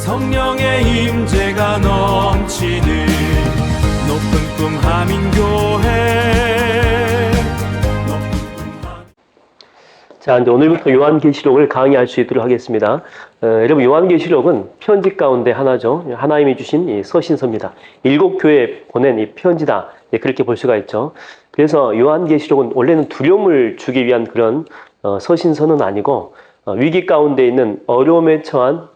성령의 임재가 넘치는 높은 꿈 하민교회. 자, 이제 오늘부터 요한계시록을 강의할 수 있도록 하겠습니다. 여러분, 요한계시록은 편지 가운데 하나죠. 하나님이 주신 이 서신서입니다. 7 교회에 보낸 이 편지다. 그렇게 볼 수가 있죠. 그래서 요한계시록은 원래는 두려움을 주기 위한 그런 서신서는 아니고 위기 가운데 있는 어려움에 처한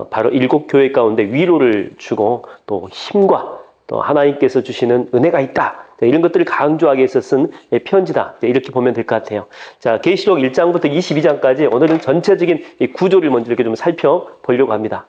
바로 7 교회 가운데 위로를 주고 또 힘과 또 하나님께서 주시는 은혜가 있다. 이런 것들을 강조하기 위해서 쓴 편지다. 이렇게 보면 될 것 같아요. 자, 계시록 1장부터 22장까지 오늘은 전체적인 이 구조를 먼저 이렇게 좀 살펴보려고 합니다.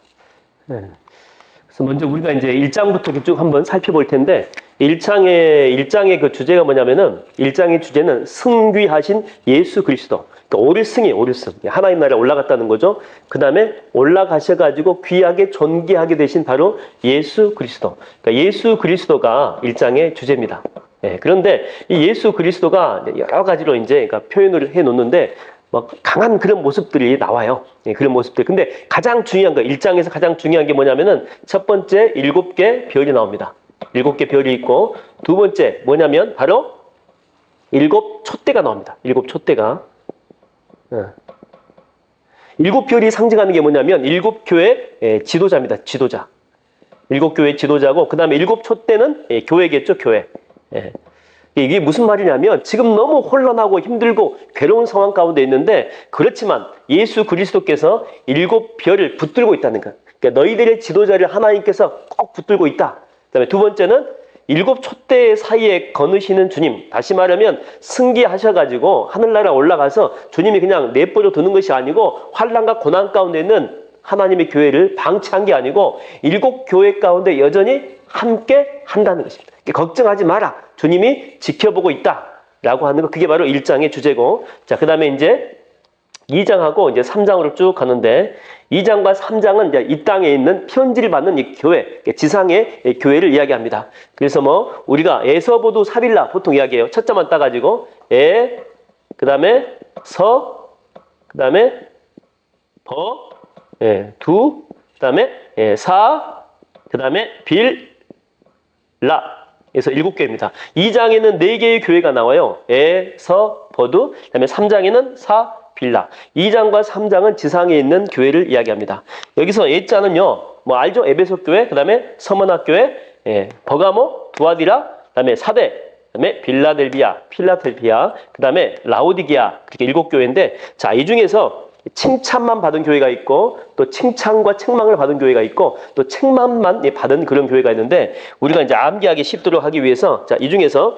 그래서 먼저 우리가 이제 1장부터 쭉 한번 살펴볼 텐데, 1장의 그 주제가 뭐냐면은, 1장의 주제는 승귀하신 예수 그리스도. 그러니까 오르승이에요, 오르승. 하나님 나라에 올라갔다는 거죠. 그 다음에 올라가셔가지고 귀하게 존귀하게 되신 바로 예수 그리스도. 그러니까 예수 그리스도가 1장의 주제입니다. 그런데 이 예수 그리스도가 여러 가지로 이제 그러니까 표현을 해 놓는데, 뭐 강한 그런 모습들이 나와요. 그런 모습들. 근데 가장 중요한 거, 1장에서 가장 중요한 게 뭐냐면은 첫 번째 7개 별이 나옵니다. 7개 별이 있고, 두 번째 뭐냐면 바로 7 촛대가 나옵니다. 7 촛대가. 7 별이 상징하는 게 뭐냐면 7 교회 지도자입니다. 지도자. 7 교회 지도자고, 그 다음에 7 촛대는 교회겠죠. 교회. 이게 무슨 말이냐면 지금 너무 혼란하고 힘들고 괴로운 상황 가운데 있는데, 그렇지만 예수 그리스도께서 7 별을 붙들고 있다는 것. 그러니까 너희들의 지도자를 하나님께서 꼭 붙들고 있다. 그 다음에 두 번째는 7 촛대 사이에 거느시는 주님. 다시 말하면 승기하셔가지고 하늘나라 올라가서 주님이 그냥 내버려 두는 것이 아니고 환난과 고난 가운데 있는 하나님의 교회를 방치한 게 아니고 7 교회 가운데 여전히 함께 한다는 것입니다. 걱정하지 마라. 주님이 지켜보고 있다. 라고 하는 거, 그게 바로 1장의 주제고. 자, 그 다음에 이제 2장하고 이제 3장으로 쭉 가는데, 2장과 3장은 이제 이 땅에 있는 편지를 받는 이 교회, 지상의 교회를 이야기합니다. 그래서 뭐, 우리가 에서보두 사빌라 보통 이야기해요. 첫 자만 따가지고, 그 다음에 서, 그 다음에 버, 두, 그 다음에 사, 그 다음에 빌, 라. 그래서 7개입니다. 2장에는 4개의 교회가 나와요. 서, 버두. 그 다음에 3장에는 사, 빌라. 2장과 3장은 지상에 있는 교회를 이야기합니다. 여기서 A자는요, 뭐 알죠? 에베소 교회, 그 다음에 서머나 교회, 버가모, 두아디라, 그 다음에 사대, 그 다음에 빌라델비아, 필라델피아, 그 다음에 라오디게아. 그렇게 7 교회인데, 자, 이 중에서 칭찬만 받은 교회가 있고, 또 칭찬과 책망을 받은 교회가 있고, 또 책망만 받은 그런 교회가 있는데, 우리가 이제 암기하기 쉽도록 하기 위해서, 자, 이 중에서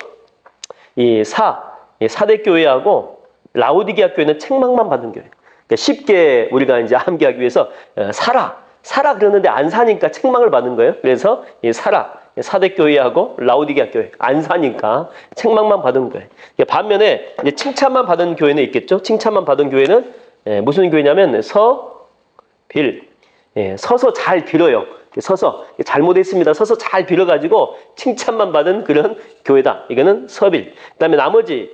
이 사대 교회하고 라오디게아 교회는 책망만 받은 교회. 그러니까 쉽게 우리가 이제 암기하기 위해서 사라 그러는데 안 사니까 책망을 받는 거예요. 그래서 이 사대 교회하고 라오디게아 교회 안 사니까 책망만 받은 거예요. 반면에 이제 칭찬만 받은 교회는 있겠죠. 칭찬만 받은 교회는 무슨 교회냐면 서서 잘 빌어요. 서서 잘못했습니다. 서서 잘 빌어가지고 칭찬만 받은 그런 교회다. 이거는 서빌. 그다음에 나머지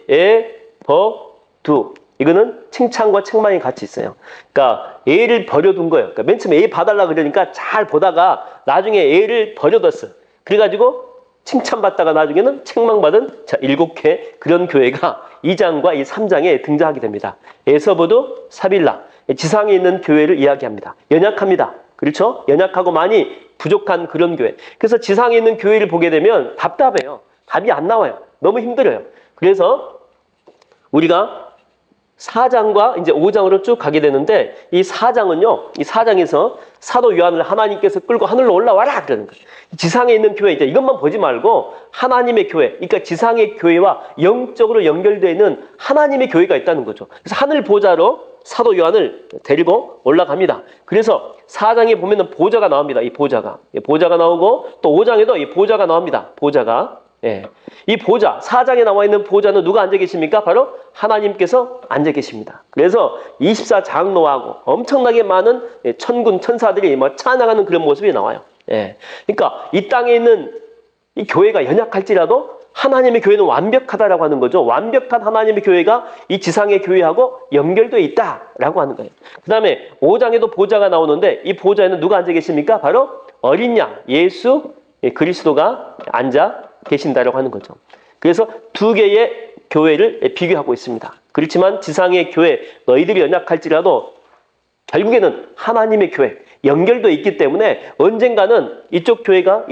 두. 이거는 칭찬과 책망이 같이 있어요. 그러니까 애를 버려둔 거예요. 그러니까 맨 처음에 애 봐달라 그러니까 잘 보다가 나중에 애를 버려뒀어. 그래가지고 칭찬받다가 나중에는 책망받은 7개 그런 교회가 2장과 이 3장에 등장하게 됩니다. 에서보두 사빌라. 지상에 있는 교회를 이야기합니다. 연약합니다. 그렇죠? 연약하고 많이 부족한 그런 교회. 그래서 지상에 있는 교회를 보게 되면 답답해요. 답이 안 나와요. 너무 힘들어요. 그래서 우리가 4장과 이제 5장으로 쭉 가게 되는데, 이 4장은요, 이 4장에서 사도 요한을 하나님께서 끌고 하늘로 올라와라! 그러는 거예요. 지상에 있는 교회, 이제 이것만 보지 말고 하나님의 교회, 그러니까 지상의 교회와 영적으로 연결되어 있는 하나님의 교회가 있다는 거죠. 그래서 하늘 보좌로 사도 요한을 데리고 올라갑니다. 그래서 4장에 보면은 보좌가 나옵니다. 이 보좌가 나오고, 또 5장에도 이 보좌가 나옵니다. 보좌가. 이 보좌, 4장에 나와 있는 보좌는 누가 앉아 계십니까? 바로 하나님께서 앉아 계십니다. 그래서 24장로하고 엄청나게 많은 천군, 천사들이 찬양하는 그런 모습이 나와요. 그러니까 이 땅에 있는 이 교회가 연약할지라도 하나님의 교회는 완벽하다라고 하는 거죠. 완벽한 하나님의 교회가 이 지상의 교회하고 연결되어 있다라고 하는 거예요. 그 다음에 5장에도 보좌가 나오는데 이 보좌에는 누가 앉아 계십니까? 바로 어린 양, 예수 그리스도가 앉아 계신다라고 하는 거죠. 그래서 두 개의 교회를 비교하고 있습니다. 그렇지만 지상의 교회, 너희들이 연약할지라도 결국에는 하나님의 교회, 연결도 있기 때문에 언젠가는 이쪽 교회가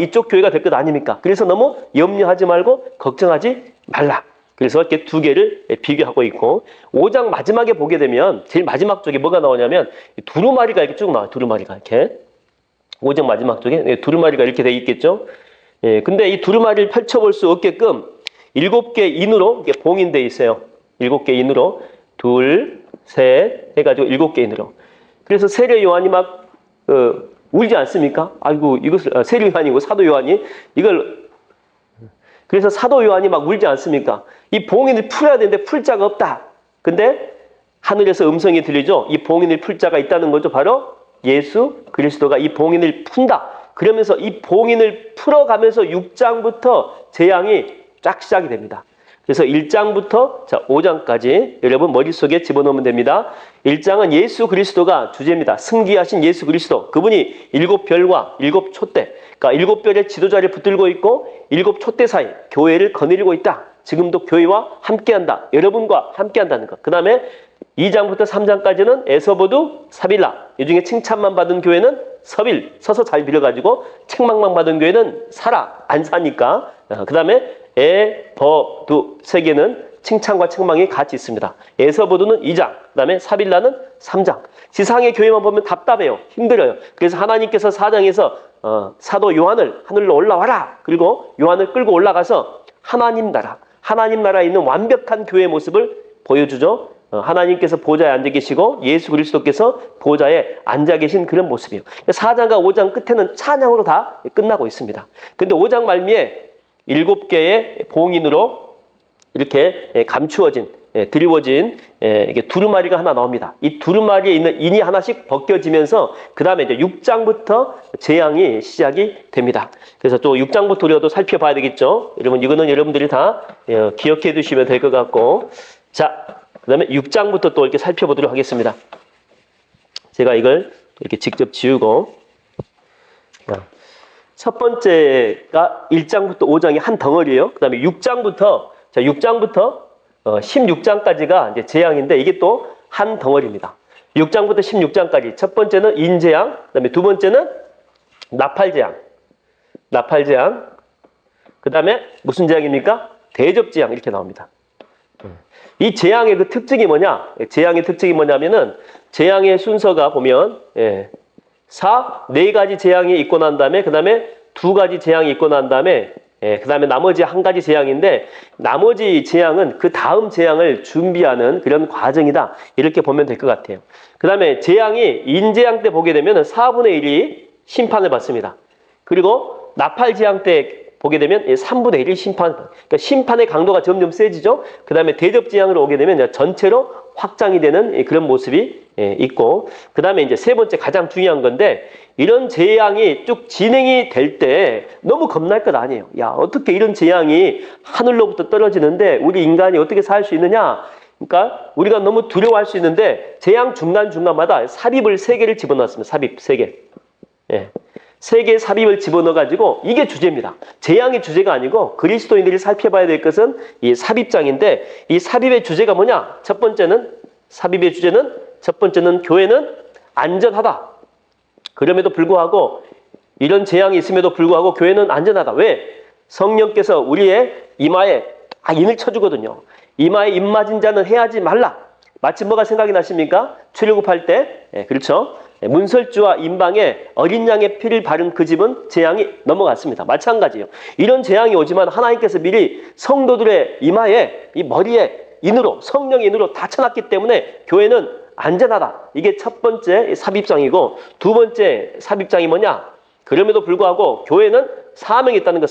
될 것 아닙니까? 그래서 너무 염려하지 말고 걱정하지 말라. 그래서 이렇게 두 개를 비교하고 있고 5장 마지막에 보게 되면 제일 마지막 쪽에 뭐가 나오냐면 두루마리가 이렇게 쭉 나와요. 두루마리가 이렇게 5장 마지막 쪽에 두루마리가 이렇게 돼 있겠죠. 근데 이 두루마리를 펼쳐볼 수 없게끔 7개 인으로 이렇게 봉인돼 있어요. 7개 인으로 둘, 셋 해가지고 7개 인으로. 그래서 세례 요한이 막 울지 않습니까? 아이고 이것을 세례 요한이고 사도 요한이 이걸 그래서 사도 요한이 막 울지 않습니까? 이 봉인을 풀어야 되는데 풀 자가 없다. 근데 하늘에서 음성이 들리죠. 이 봉인을 풀 자가 있다는 거죠. 바로 예수 그리스도가 이 봉인을 푼다. 그러면서 이 봉인을 풀어가면서 6장부터 재앙이 쫙 시작이 됩니다. 그래서 1장부터 5장까지 여러분 머릿속에 집어넣으면 됩니다. 1장은 예수 그리스도가 주제입니다. 승기하신 예수 그리스도. 그분이 7별과 7촛대, 그러니까 7별의 지도자를 붙들고 있고 7촛대 사이 교회를 거느리고 있다. 지금도 교회와 함께한다. 여러분과 함께한다는 것. 그 다음에 2장부터 3장까지는 에서보두, 사빌라. 이 중에 칭찬만 받은 교회는 서빌, 서서 잘 빌어가지고 책망만 받은 교회는 사라, 안 사니까. 그 다음에 에버두 세 개는 칭찬과 책망이 같이 있습니다. 에서보두는 2장, 그 다음에 사빌라는 3장. 지상의 교회만 보면 답답해요. 힘들어요. 그래서 하나님께서 4장에서 사도 요한을 하늘로 올라와라. 그리고 요한을 끌고 올라가서 하나님 나라에 있는 완벽한 교회의 모습을 보여주죠. 하나님께서 보좌에 앉아 계시고 예수 그리스도께서 보좌에 앉아 계신 그런 모습이에요. 4장과 5장 끝에는 찬양으로 다 끝나고 있습니다. 근데 5장 말미에 7개의 봉인으로 이렇게 감추어진, 드리워진 이게 두루마리가 하나 나옵니다. 이 두루마리에 있는 인이 하나씩 벗겨지면서 그 다음에 이제 6장부터 재앙이 시작이 됩니다. 그래서 또 6장부터 우리가 또 살펴봐야 되겠죠. 여러분 이거는 여러분들이 다 기억해 두시면 될 것 같고, 자, 그 다음에 6장부터 또 이렇게 살펴보도록 하겠습니다. 제가 이걸 이렇게 직접 지우고, 첫 번째가 1장부터 5장이 한 덩어리예요. 그 다음에 6장부터 16장까지가 이제 재앙인데 이게 또 한 덩어리입니다. 6장부터 16장까지 첫 번째는 인재앙, 그 다음에 두 번째는 나팔재앙, 그 다음에 무슨 재앙입니까? 대접재앙 이렇게 나옵니다. 이 재앙의 그 특징이 뭐냐? 재앙의 특징이 뭐냐면은 재앙의 순서가 보면 4가지 재앙이 있고 난 다음에 그 다음에 2가지 재앙이 있고 난 다음에 그 다음에 나머지 한 가지 재앙인데 나머지 재앙은 그 다음 재앙을 준비하는 그런 과정이다. 이렇게 보면 될 것 같아요. 그 다음에 재앙이 인재앙 때 보게 되면 4분의 1이 심판을 받습니다. 그리고 나팔재앙 때 보게 되면 3분의 1이 심판, 그러니까 심판의 강도가 점점 세지죠. 그 다음에 대접재앙으로 오게 되면 전체로 확장이 되는 그런 모습이 있고, 그 다음에 이제 세 번째 가장 중요한 건데, 이런 재앙이 쭉 진행이 될 때 너무 겁날 것 아니에요. 야, 어떻게 이런 재앙이 하늘로부터 떨어지는데 우리 인간이 어떻게 살 수 있느냐? 그러니까 우리가 너무 두려워할 수 있는데 재앙 중간중간마다 삽입을 3개를 집어넣었습니다. 삽입 3개. 3개의 삽입을 집어넣어가지고 이게 주제입니다. 재앙의 주제가 아니고 그리스도인들이 살펴봐야 될 것은 이 삽입장인데 이 삽입의 주제가 뭐냐? 첫 번째는 교회는 안전하다. 그럼에도 불구하고 이런 재앙이 있음에도 불구하고 교회는 안전하다. 왜? 성령께서 우리의 이마에 인을 쳐주거든요. 이마에 입 맞은 자는 해하지 말라. 마치 뭐가 생각이 나십니까? 출애굽할 때, 그렇죠? 문설주와 임방에 어린 양의 피를 바른 그 집은 재앙이 넘어갔습니다. 마찬가지예요. 이런 재앙이 오지만 하나님께서 미리 성도들의 이마에 이 머리에 인으로 성령의 인으로 다 쳐놨기 때문에 교회는 안전하다. 이게 첫 번째 삽입장이고 두 번째 삽입장이 뭐냐? 그럼에도 불구하고 교회는 사명이 있다는 거.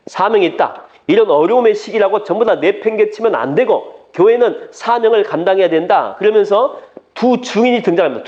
사명이 있다. 이런 어려움의 시기라고 전부 다 내팽개치면 안 되고 교회는 사명을 감당해야 된다. 그러면서 두 증인이 등장합니다.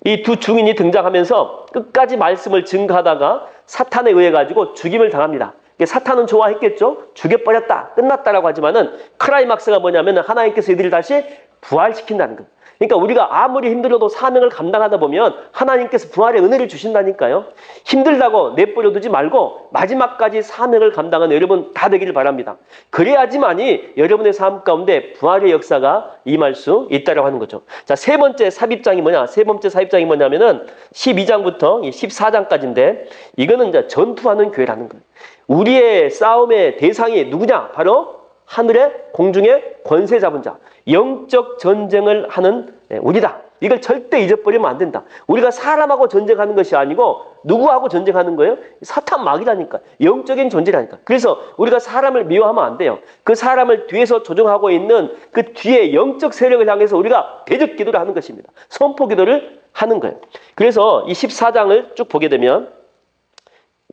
이 두 증인이 등장하면서 끝까지 말씀을 증거하다가 사탄에 의해 가지고 죽임을 당합니다. 사탄은 좋아했겠죠. 죽여버렸다, 끝났다라고 하지만은 클라이막스가 뭐냐면 하나님께서 이들을 다시 부활시킨다는 것. 그러니까 우리가 아무리 힘들어도 사명을 감당하다 보면 하나님께서 부활의 은혜를 주신다니까요. 힘들다고 내버려 두지 말고 마지막까지 사명을 감당하는 여러분 다 되기를 바랍니다. 그래야지만이 여러분의 삶 가운데 부활의 역사가 임할 수 있다라고 하는 거죠. 자, 세 번째 삽입장이 뭐냐? 세 번째 삽입장이 뭐냐면은 12장부터 14장까지인데 이거는 이제 전투하는 교회라는 거예요. 우리의 싸움의 대상이 누구냐? 바로 하늘의 공중의 권세 잡은 자, 영적 전쟁을 하는 우리다. 이걸 절대 잊어버리면 안 된다. 우리가 사람하고 전쟁하는 것이 아니고 누구하고 전쟁하는 거예요? 사탄 마귀라니까. 영적인 존재라니까. 그래서 우리가 사람을 미워하면 안 돼요. 그 사람을 뒤에서 조종하고 있는 그 뒤에 영적 세력을 향해서 우리가 대적 기도를 하는 것입니다. 선포 기도를 하는 거예요. 그래서 이 14장을 쭉 보게 되면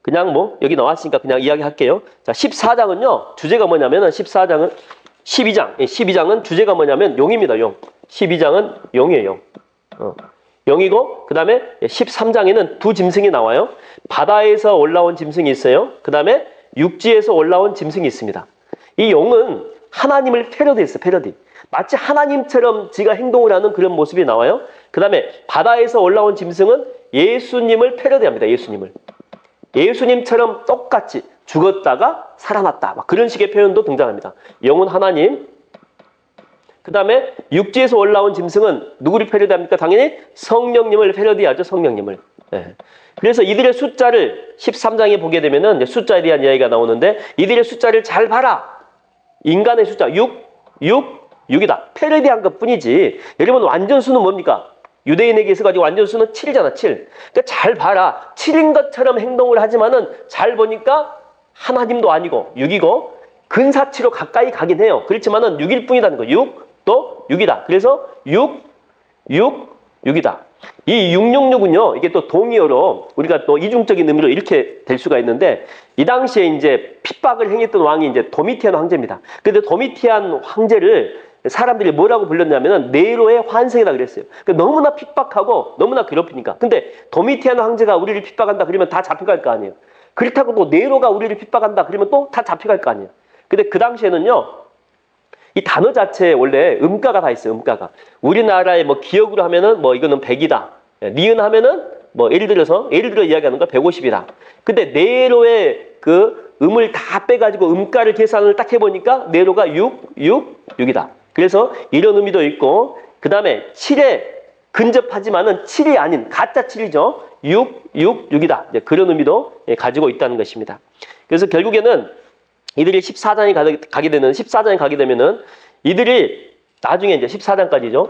그냥 뭐 여기 나왔으니까 그냥 이야기할게요. 자, 14장은요. 주제가 뭐냐면은 14장은 12장은 주제가 뭐냐면 용입니다. 용. 12장은 용이에요. 용이고 그다음에 13장에는 두 짐승이 나와요. 바다에서 올라온 짐승이 있어요. 그다음에 육지에서 올라온 짐승이 있습니다. 이 용은 하나님을 패러디했어요. 패러디. 마치 하나님처럼 지가 행동을 하는 그런 모습이 나와요. 그다음에 바다에서 올라온 짐승은 예수님을 패러디합니다. 예수님처럼 똑같이 죽었다가 살아났다. 막 그런 식의 표현도 등장합니다. 영은 하나님. 그 다음에 육지에서 올라온 짐승은 누구를 패러디합니까? 당연히 성령님을 패러디하죠. 성령님을. 네. 그래서 이들의 숫자를 13장에 보게 되면은 이제 숫자에 대한 이야기가 나오는데 이들의 숫자를 잘 봐라. 인간의 숫자 6이다. 패러디한 것 뿐이지. 여러분 완전 수는 뭡니까? 유대인에게 있어가지고 완전 수는 7이잖아, 7. 그러니까 잘 봐라. 7인 것처럼 행동을 하지만은 잘 보니까 하나님도 아니고 6이고 근사치로 가까이 가긴 해요. 그렇지만은 6일 뿐이라는 거. 6, 또 6이다. 그래서 6이다. 이 666은요, 이게 또 동의어로 우리가 또 이중적인 의미로 이렇게 될 수가 있는데 이 당시에 이제 핍박을 행했던 왕이 이제 도미티안 황제입니다. 근데 도미티안 황제를 사람들이 뭐라고 불렀냐면은 네로의 환생이라 그랬어요. 그러니까 너무나 핍박하고 너무나 괴롭히니까. 근데 도미티안 황제가 우리를 핍박한다 그러면 다 잡혀갈 거 아니에요. 그렇다고 또 네로가 우리를 핍박한다 그러면 또 다 잡혀갈 거 아니에요. 근데 그 당시에는요, 이 단어 자체에 원래 음가가 다 있어요. 음가가. 우리나라의 뭐 기억으로 하면은 뭐 이거는 100이다. 니은 하면은 뭐 예를 들어 이야기하는 거 150이다. 근데 네로의 그 음을 다 빼가지고 음가를 계산을 딱 해보니까 네로가 6이다. 그래서 이런 의미도 있고, 그 다음에 7에 근접하지만은 7이 아닌 가짜 7이죠. 6이다. 그런 의미도 가지고 있다는 것입니다. 그래서 결국에는 이들이 14장에 가게 되면은 이들이 나중에 이제 14장까지죠.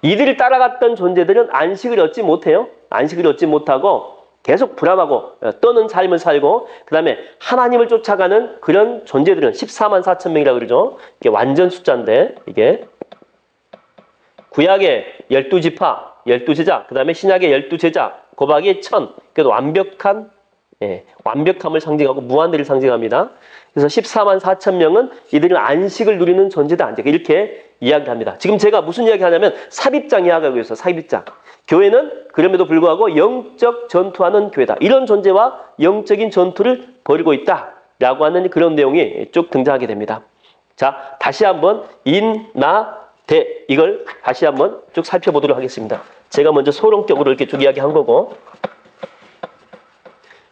이들을 따라갔던 존재들은 안식을 얻지 못해요. 안식을 얻지 못하고 계속 불안하고 떠는 삶을 살고 그 다음에 하나님을 쫓아가는 그런 존재들은 14만 4천 명이라고 그러죠. 이게 완전 숫자인데 이게 구약의 12지파, 12제자, 그 다음에 신약의 12제자, 고박이 1000. 그래도 완벽함을 상징하고 무한대를 상징합니다. 그래서 14만 4천 명은 이들은 안식을 누리는 존재다. 이렇게 이야기합니다. 지금 제가 무슨 이야기 하냐면 삽입장 이야기하고 있어요. 삽입장. 교회는 그럼에도 불구하고 영적 전투하는 교회다. 이런 존재와 영적인 전투를 벌이고 있다라고 하는 그런 내용이 쭉 등장하게 됩니다. 자, 다시 한번 대 이걸 다시 한번 쭉 살펴보도록 하겠습니다. 제가 먼저 소론격으로 이렇게 쭉 이야기한 거고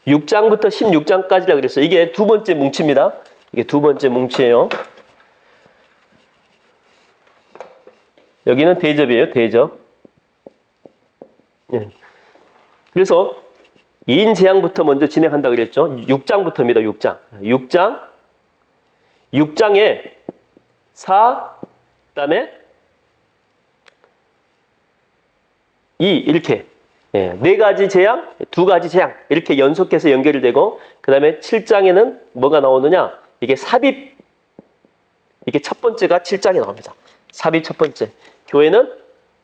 6장부터 16장까지라 그랬어요. 이게 두 번째 뭉치입니다. 이게 두 번째 뭉치예요. 여기는 대접이에요. 대접. 예. 그래서 2인 재앙부터 먼저 진행한다 그랬죠. 6장부터입니다. 6장에 4, 그다음에 2 이렇게 네 가지 재앙, 두 가지 재앙 이렇게 연속해서 연결이 되고 그 다음에 7장에는 뭐가 나오느냐? 이게 삽입. 이게 첫 번째가 7장에 나옵니다. 삽입 첫 번째. 교회는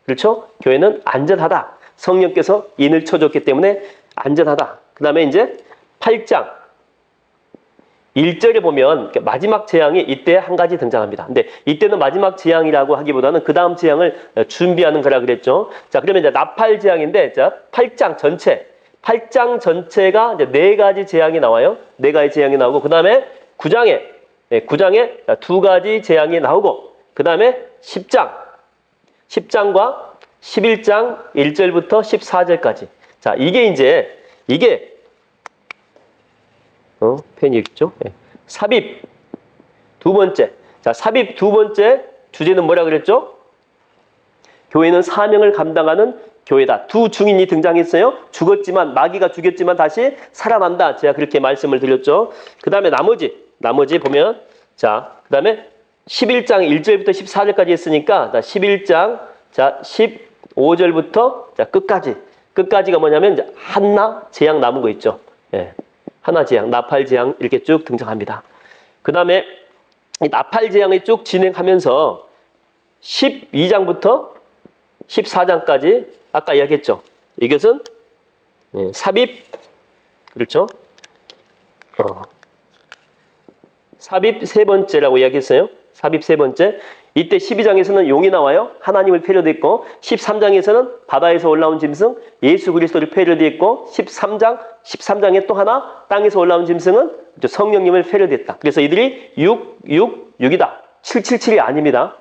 그렇죠? 교회는 안전하다. 성령께서 인을 쳐줬기 때문에 안전하다. 그 다음에 이제 8장 1절에 보면 마지막 재앙이 이때 한 가지 등장합니다. 근데 이때는 마지막 재앙이라고 하기보다는 그 다음 재앙을 준비하는 거라 그랬죠. 자, 그러면 이제 나팔 재앙인데, 자, 8장 전체, 8장 전체가 이제 4가지 재앙이 나와요. 4가지 재앙이 나오고, 그 다음에 9장에 2가지 재앙이 나오고, 그 다음에 10장과 11장 1절부터 14절까지. 자, 이게 펜이 있죠? 삽입 두 번째. 자, 삽입 두 번째 주제는 뭐라 그랬죠? 교회는 사명을 감당하는 교회다. 두 증인이 등장했어요. 마귀가 죽였지만 다시 살아난다. 제가 그렇게 말씀을 드렸죠. 그 다음에 나머지 보면, 자, 그 다음에 11장 1절부터 14절까지 했으니까, 자, 11장, 자, 15절부터, 자, 끝까지가 뭐냐면, 이제 한나 재앙 남은 거 있죠. 예. 한나 재앙, 나팔 재앙, 이렇게 쭉 등장합니다. 그 다음에, 이 나팔 재앙이 쭉 진행하면서, 12장부터 14장까지, 아까 이야기했죠. 이것은, 삽입, 그렇죠? 삽입 세 번째라고 이야기했어요. 삽입 세 번째. 이때 12장에서는 용이 나와요. 하나님을 패러디했고, 13장에서는 바다에서 올라온 짐승, 예수 그리스도를 패러디했고, 13장에 또 하나 땅에서 올라온 짐승은 성령님을 패러디했다. 그래서 이들이 6이다. 777이 아닙니다.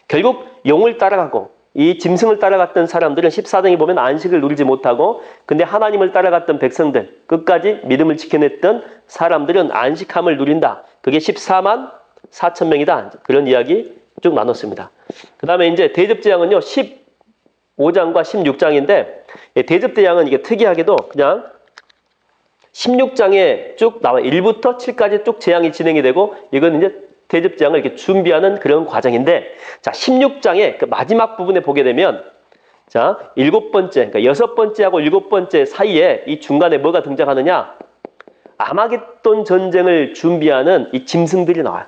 결국 용을 따라가고, 이 짐승을 따라갔던 사람들은 14장에 보면 안식을 누리지 못하고, 근데 하나님을 따라갔던 백성들, 끝까지 믿음을 지켜냈던 사람들은 안식함을 누린다. 그게 14만 4천 명이다. 그런 이야기 쭉 나눴습니다. 그 다음에 이제 대접재앙은요, 15장과 16장인데, 대접재앙은 이게 특이하게도 그냥 16장에 쭉 나와 1부터 7까지 쭉 재앙이 진행이 되고, 이건 이제 대접재앙을 이렇게 준비하는 그런 과정인데, 자, 16장의 그 마지막 부분에 보게 되면, 자, 7번째, 그러니까 6번째하고 7번째 사이에 이 중간에 뭐가 등장하느냐? 아마겟돈 전쟁을 준비하는 이 짐승들이 나와요.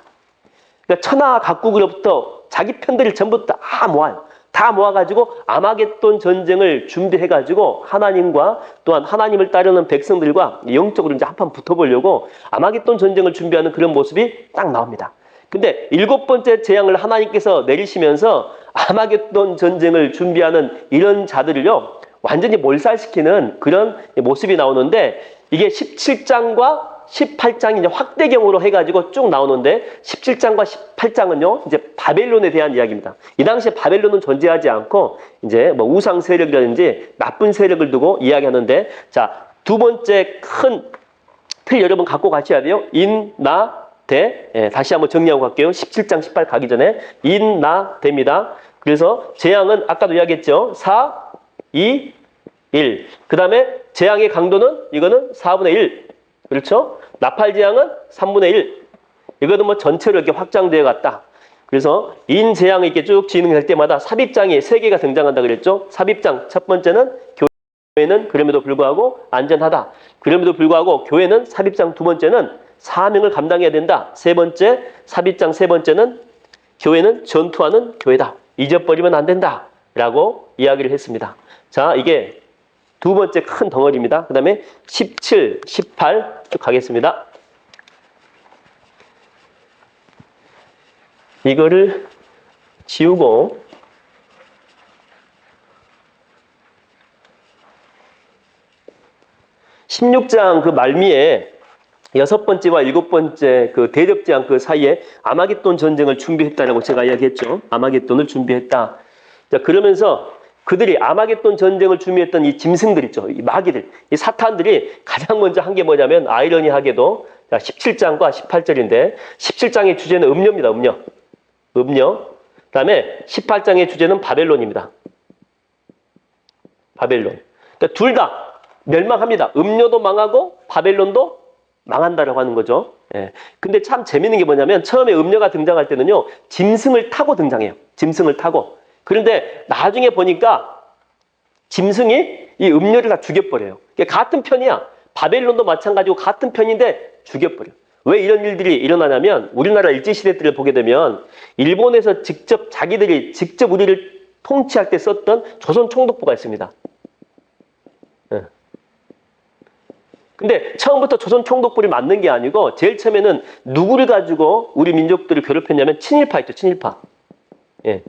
그러니까 천하 각국으로부터 자기 편들을 전부 다 모아요. 다 모아가지고 아마겟돈 전쟁을 준비해가지고 하나님과 또한 하나님을 따르는 백성들과 영적으로 이제 한판 붙어보려고 아마겟돈 전쟁을 준비하는 그런 모습이 딱 나옵니다. 근데 7번째 재앙을 하나님께서 내리시면서 아마겟돈 전쟁을 준비하는 이런 자들을요, 완전히 몰살시키는 그런 모습이 나오는데, 이게 17장과 18장이 이제 확대경으로 해가지고 쭉 나오는데, 17장과 18장은요, 이제 바벨론에 대한 이야기입니다. 이 당시에 바벨론은 존재하지 않고, 이제 뭐 우상 세력이라든지 나쁜 세력을 두고 이야기하는데, 자, 두 번째 큰 틀 여러분 갖고 가셔야 돼요. 다시 한번 정리하고 갈게요. 17장, 18 가기 전에. 됩니다. 그래서 재앙은 아까도 이야기했죠. 4, 2, 1. 그 다음에 재앙의 강도는 이거는 4분의 1. 그렇죠? 나팔 재앙은 3분의 1. 이거는 뭐 전체로 이렇게 확장되어 갔다. 그래서 재앙이 이렇게 쭉 진행될 때마다 삽입장이 3개가 등장한다 그랬죠? 삽입장 첫 번째는 교회는 그럼에도 불구하고 안전하다. 그럼에도 불구하고 교회는 삽입장 두 번째는 사명을 감당해야 된다. 세 번째, 삽입장 세 번째는 교회는 전투하는 교회다. 잊어버리면 안 된다. 라고 이야기를 했습니다. 자, 이게 두 번째 큰 덩어리입니다. 그 다음에 17, 18 쭉 가겠습니다. 이거를 지우고 16장 그 말미에 6번째와 7번째 그 대접재앙 그 사이에 아마겟돈 전쟁을 준비했다라고 제가 이야기했죠. 아마겟돈을 준비했다. 자, 그러면서 그들이 아마겟돈 전쟁을 준비했던 이 짐승들 있죠. 이 마귀들, 이 사탄들이 가장 먼저 한 게 뭐냐면 아이러니하게도 17장과 18절인데 17장의 주제는 음녀입니다. 음녀. 그다음에 18장의 주제는 바벨론입니다. 바벨론. 그러니까 둘 다 멸망합니다. 음녀도 망하고 바벨론도 망한다라고 하는 거죠. 예. 근데 참 재밌는 게 뭐냐면 처음에 음녀가 등장할 때는요, 짐승을 타고 등장해요. 짐승을 타고. 그런데 나중에 보니까 짐승이 이 음녀를 다 죽여버려요. 같은 편이야. 바벨론도 마찬가지고 같은 편인데 죽여버려요. 왜 이런 일들이 일어나냐면 우리나라 일제시대 때를 보게 되면 일본에서 자기들이 직접 우리를 통치할 때 썼던 조선총독부가 있습니다. 예. 근데 처음부터 조선총독부를 만든 게 아니고 제일 처음에는 누구를 가지고 우리 민족들을 괴롭혔냐면 친일파 있죠. 친일파. 예.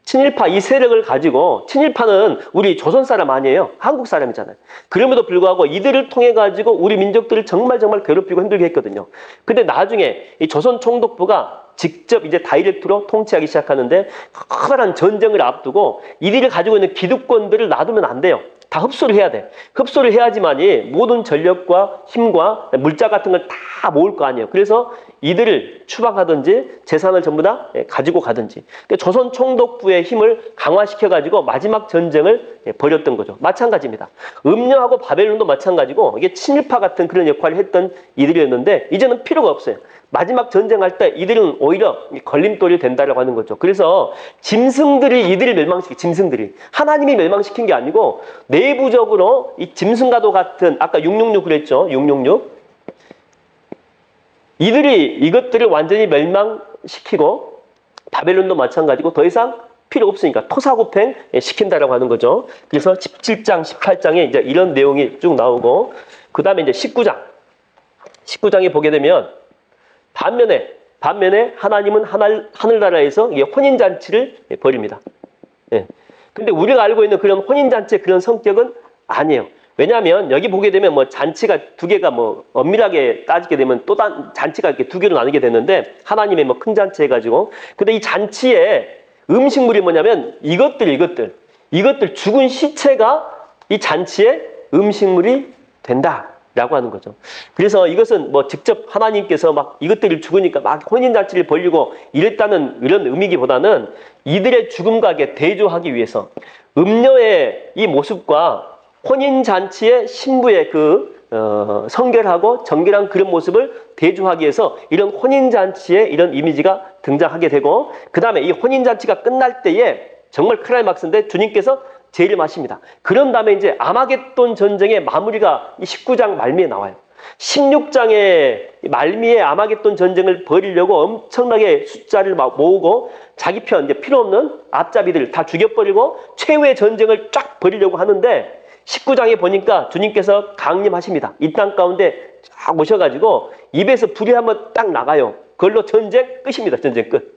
친일파 이 세력을 가지고, 친일파는 우리 조선 사람 아니에요. 한국 사람이잖아요. 그럼에도 불구하고 이들을 통해 가지고 우리 민족들을 정말 괴롭히고 힘들게 했거든요. 근데 나중에 이 조선 총독부가 직접 이제 다이렉트로 통치하기 시작하는데, 커다란 전쟁을 앞두고 이들을 가지고 있는 기득권들을 놔두면 안 돼요. 다 흡수를 해야 돼. 흡수를 해야지만이 모든 전력과 힘과 물자 같은 걸 다 모을 거 아니에요. 그래서 이들을 추방하든지 재산을 전부 다 가지고 가든지. 그러니까 조선 총독부의 힘을 강화시켜가지고 마지막 전쟁을 벌였던 거죠. 마찬가지입니다. 음녀하고 바벨론도 마찬가지고, 이게 친일파 같은 그런 역할을 했던 이들이었는데, 이제는 필요가 없어요. 마지막 전쟁할 때 이들은 오히려 걸림돌이 된다라고 하는 거죠. 그래서 짐승들이 이들을 짐승들이 하나님이 멸망시킨 게 아니고 내부적으로 이 짐승과도 같은, 아까 666 그랬죠. 666 이들이 이것들을 완전히 멸망시키고, 바벨론도 마찬가지고 더 이상 필요 없으니까 토사구팽 시킨다라고 하는 거죠. 그래서 17장, 18장에 이제 이런 내용이 쭉 나오고, 그 다음에 이제 19장에 보게 되면 반면에 하나님은 하늘나라에서 혼인잔치를 벌입니다. 예. 근데 우리가 알고 있는 그런 혼인잔치의 그런 성격은 아니에요. 왜냐하면 여기 보게 되면 뭐 잔치가 두 개가 뭐 엄밀하게 따지게 되면 또 잔치가 이렇게 두 개로 나누게 됐는데, 하나님의 뭐 큰 잔치 해가지고. 근데 이 잔치에 음식물이 뭐냐면 이것들 죽은 시체가 이 잔치의 음식물이 된다. 라고 하는 거죠. 그래서 이것은 뭐 직접 하나님께서 막 이것들이 죽으니까 막 혼인잔치를 벌리고 이랬다는 이런 의미기보다는 이들의 죽음과 대조하기 위해서 음녀의 이 모습과 혼인잔치의 신부의 성결하고 정결한 그런 모습을 대조하기 위해서 이런 혼인잔치의 이런 이미지가 등장하게 되고, 그 다음에 이 혼인잔치가 끝날 때에 정말 클라이막스인데 주님께서 제일을 마십니다. 그런 다음에 이제 아마겟돈 전쟁의 마무리가 이 19장 말미에 나와요. 16장의 말미에 아마겟돈 전쟁을 벌이려고 엄청나게 숫자를 막 모으고 자기 편 이제 필요 없는 앞잡이들 다 죽여버리고 최후의 전쟁을 쫙 벌이려고 하는데, 19장에 보니까 주님께서 강림하십니다. 이 땅 가운데 쫙 오셔가지고 입에서 불이 한번 딱 나가요. 그걸로 전쟁 끝입니다. 전쟁 끝.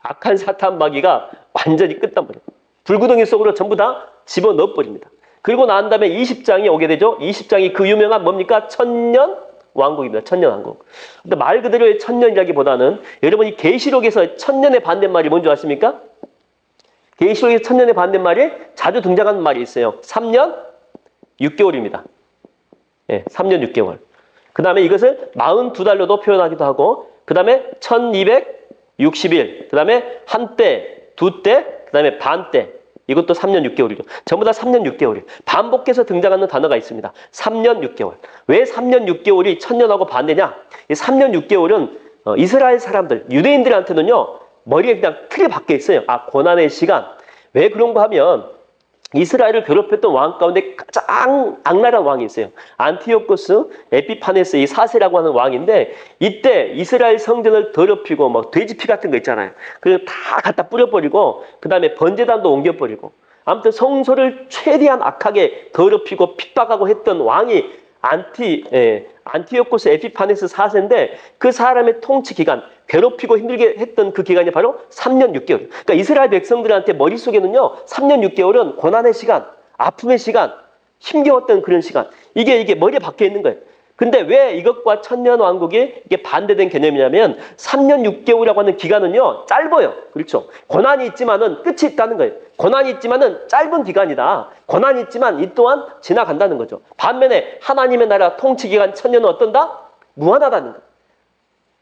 악한 사탄 마귀가 완전히 끝난 버려요. 불구덩이 속으로 전부 다 집어넣어버립니다. 그리고 난 다음에 20장이 오게 되죠. 20장이 그 유명한 뭡니까? 천년 왕국입니다. 천년 왕국. 근데 말 그대로의 천년이라기보다는, 여러분이 계시록에서 천년의 반대말이 뭔지 아십니까? 계시록에서 천년의 반대말이 자주 등장하는 말이 있어요. 3년 6개월입니다. 예, 3년 6개월. 그 다음에 이것을 42달로도 표현하기도 하고, 그 다음에 1260일, 그 다음에 한때, 두때, 그 다음에 반때, 이것도 3년 6개월이죠. 전부 다 3년 6개월이에요. 반복해서 등장하는 단어가 있습니다. 3년 6개월. 왜 3년 6개월이 천년하고 반대냐? 이 3년 6개월은 이스라엘 사람들, 유대인들한테는요, 머리에 그냥 틀이 박혀 있어요. 아, 고난의 시간. 왜 그런가 하면 이스라엘을 괴롭혔던 왕 가운데 가장 악랄한 왕이 있어요. 안티오코스 에피파네스 이 4세라고 하는 왕인데, 이때 이스라엘 성전을 더럽히고 막 돼지피 같은 거 있잖아요. 그걸 다 갖다 뿌려버리고, 그 다음에 번제단도 옮겨버리고, 아무튼 성소를 최대한 악하게 더럽히고 핍박하고 했던 왕이 안티오코스 에피파네스 4세인데, 그 사람의 통치 기간, 괴롭히고 힘들게 했던 그 기간이 바로 3년 6개월. 그러니까 이스라엘 백성들한테 머릿속에는요, 3년 6개월은 고난의 시간, 아픔의 시간, 힘겨웠던 그런 시간. 이게 머리에 박혀 있는 거예요. 근데 왜 이것과 천년 왕국이 이게 반대된 개념이냐면, 3년 6개월이라고 하는 기간은요, 짧아요. 그렇죠. 고난이 있지만은 끝이 있다는 거예요. 고난이 있지만은 짧은 기간이다. 고난이 있지만 이 또한 지나간다는 거죠. 반면에 하나님의 나라 통치 기간 천년은 어떤다? 무한하다는 거예요.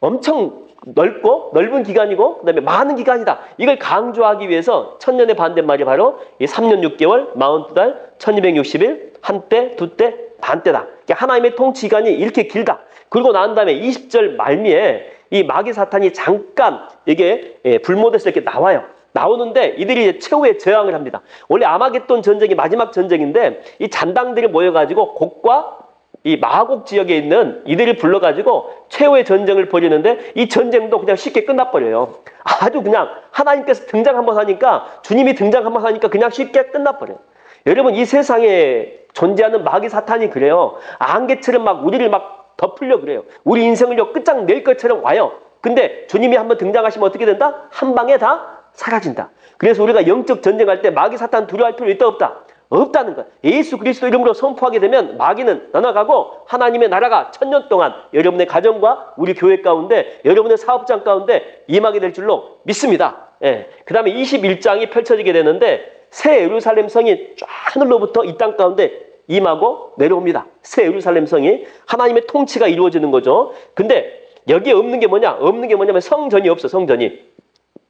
엄청 넓은 기간이고, 그 다음에 많은 기간이다. 이걸 강조하기 위해서 천년의 반대말이 바로 이 3년 6개월, 42달, 1260일, 한때, 두때, 반때다. 그러니까 하나님의 통치 기간이 이렇게 길다. 그리고 난 다음에 20절 말미에 이 마귀 사탄이 잠깐 이게 불모드에서 이렇게 나와요. 나오는데 이들이 최후의 저항을 합니다. 원래 아마겟돈 전쟁이 마지막 전쟁인데, 이 잔당들이 모여가지고 곡과 이 마곡 지역에 있는 이들을 불러가지고 최후의 전쟁을 벌이는데, 이 전쟁도 그냥 쉽게 끝나버려요. 아주 그냥 하나님께서 등장 한번 하니까, 주님이 등장 한번 하니까 그냥 쉽게 끝나버려요. 여러분, 이 세상에 존재하는 마귀 사탄이 그래요. 안개처럼 막 우리를 막 덮으려 그래요. 우리 인생을요 끝장낼 것처럼 와요. 근데 주님이 한번 등장하시면 어떻게 된다? 한 방에 다 사라진다. 그래서 우리가 영적 전쟁할 때 마귀 사탄 두려워할 필요 있다 없다? 없다는 거야. 예수 그리스도 이름으로 선포하게 되면 마귀는 떠나가고 하나님의 나라가 1000년 동안 여러분의 가정과 우리 교회 가운데 여러분의 사업장 가운데 임하게 될 줄로 믿습니다. 예. 그 다음에 21장이 펼쳐지게 되는데 새 예루살렘 성이 쫙 하늘로부터 이 땅 가운데 임하고 내려옵니다. 새 예루살렘 성이 하나님의 통치가 이루어지는 거죠. 근데 여기에 없는 게 뭐냐? 없는 게 뭐냐면 성전이 없어. 성전이.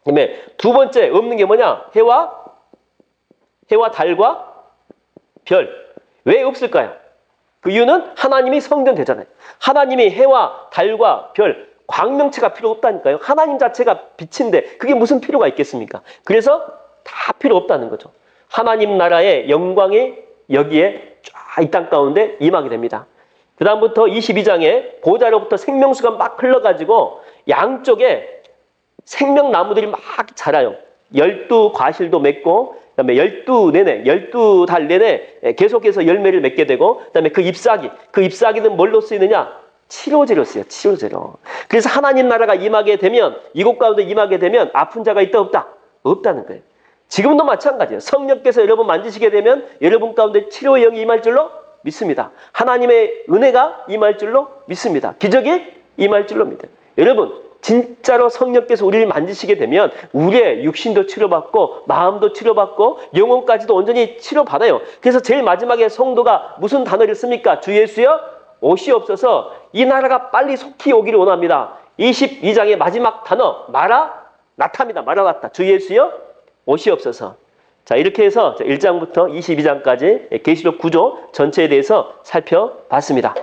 그다음에 두 번째 없는 게 뭐냐? 해와 달과 별. 왜 없을까요? 그 이유는 하나님이 성전 되잖아요. 하나님이 해와 달과 별, 광명체가 필요 없다니까요. 하나님 자체가 빛인데 그게 무슨 필요가 있겠습니까? 그래서 다 필요 없다는 거죠. 하나님 나라의 영광이 여기에 쫙 이 땅 가운데 임하게 됩니다. 그 다음부터 22장에 보좌로부터 생명수가 막 흘러가지고 양쪽에 생명나무들이 막 자라요. 12과실도 맺고 그다음에 12달 내내 계속해서 열매를 맺게 되고 그다음에 그 잎사귀는 뭘로 쓰이느냐? 치료제로 쓰여요. 치료제로. 그래서 하나님 나라가 임하게 되면 이곳 가운데 임하게 되면 아픈 자가 있다 없다? 없다는 거예요. 지금도 마찬가지예요. 성령께서 여러분 만지시게 되면 여러분 가운데 치료의 영이 임할 줄로 믿습니다. 하나님의 은혜가 임할 줄로 믿습니다. 기적이 임할 줄로 믿어요. 여러분 진짜로 성령께서 우리를 만지시게 되면 우리의 육신도 치료받고 마음도 치료받고 영혼까지도 온전히 치료받아요. 그래서 제일 마지막에 성도가 무슨 단어를 씁니까? 주 예수여 오시옵소서. 이 나라가 빨리 속히 오기를 원합니다. 22장의 마지막 단어 마라나타입니다. 마라나타. 주 예수여 오시옵소서. 자, 이렇게 해서 1장부터 22장까지 계시록 구조 전체에 대해서 살펴봤습니다.